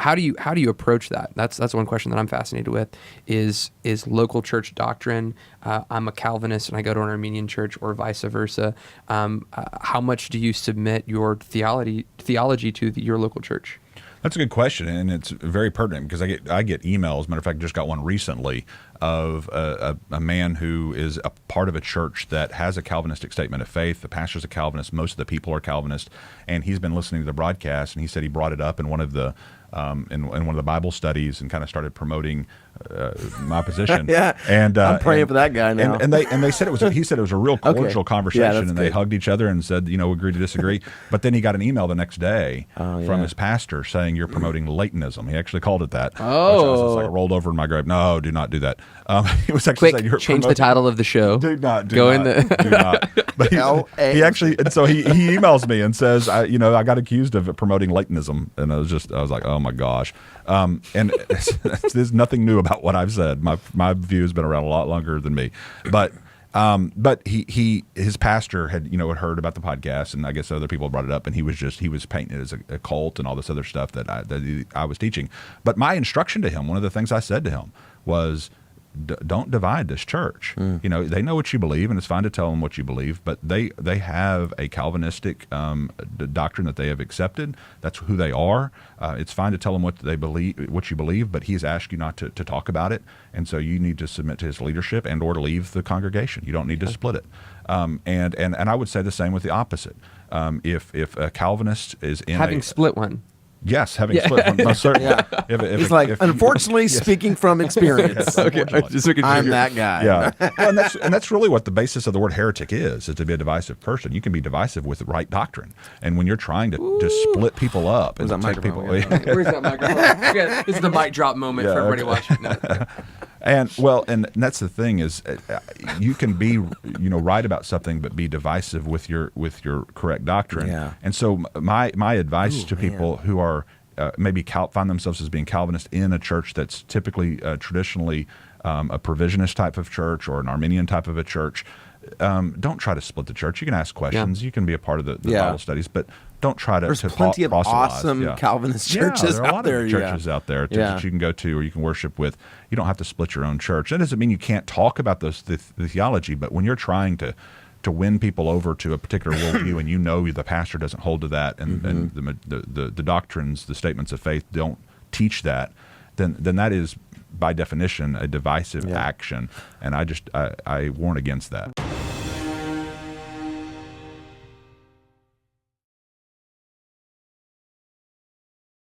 how do you approach that? That's one question that I'm fascinated with. Is local church doctrine? I'm a Calvinist and I go to an Armenian church, or vice versa. How much do you submit your theology to your local church? That's a good question, and it's very pertinent because I get emails. Matter of fact, I just got one recently of a man who is a part of a church that has a Calvinistic statement of faith. The pastor's a Calvinist. Most of the people are Calvinist, and he's been listening to the broadcast, and he said he brought it up in one of the in one of the Bible studies and kind of started promoting my position. Yeah, and I'm praying for that guy now. And they said he said it was a real cordial conversation, and they hugged each other and said, agree to disagree. But then he got an email the next day from his pastor saying, "You're promoting Latonism." He actually called it that. Oh, which I was just like rolled over in my grave. No, do not do that. He was actually saying, "You're change the title of the show." Do not do not. But he actually, and so he emails me and says, I got accused of promoting Latonism, and I was like, oh my gosh. And there's nothing new about what I've said. My view has been around a lot longer than me, but his pastor had heard about the podcast, and I guess other people brought it up, and he was painting it as a cult and all this other stuff that I was teaching. But my instruction to him, one of the things I said to him was, don't divide this church. They know what you believe, and it's fine to tell them what you believe, but they have a Calvinistic doctrine that they have accepted. That's who they are. It's fine to tell them what they believe, what you believe, but he's asked you not to talk about it, and so you need to submit to his leadership and or to leave the congregation. You don't need to split it. And I would say the same with the opposite. If a Calvinist is in having split one. Yes, having split one, most certainly. He's like, unfortunately, speaking from experience. Okay, I'm that guy. Yeah, well, and that's really what the basis of the word heretic is to be a divisive person. You can be divisive with the right doctrine, and when you're trying to split people up and take people, where's that microphone? This is the mic drop moment for everybody watching. No. And that's the thing is, you can be right about something but be divisive with your correct doctrine. Yeah. And so my advice to people who are maybe find themselves as being Calvinist in a church that's typically traditionally a provisionist type of church or an Arminian type of a church, don't try to split the church. You can ask questions. You can be a part of the Bible studies, but don't try to. There's plenty of awesome Calvinist churches there are a lot of churches out there Yeah. that you can go to or you can worship with. You don't have to split your own church. That doesn't mean you can't talk about the theology, but when you're trying to win people over to a particular worldview and the pastor doesn't hold to that and the doctrines, the statements of faith don't teach that, then that is by definition a divisive action, and I warn against that.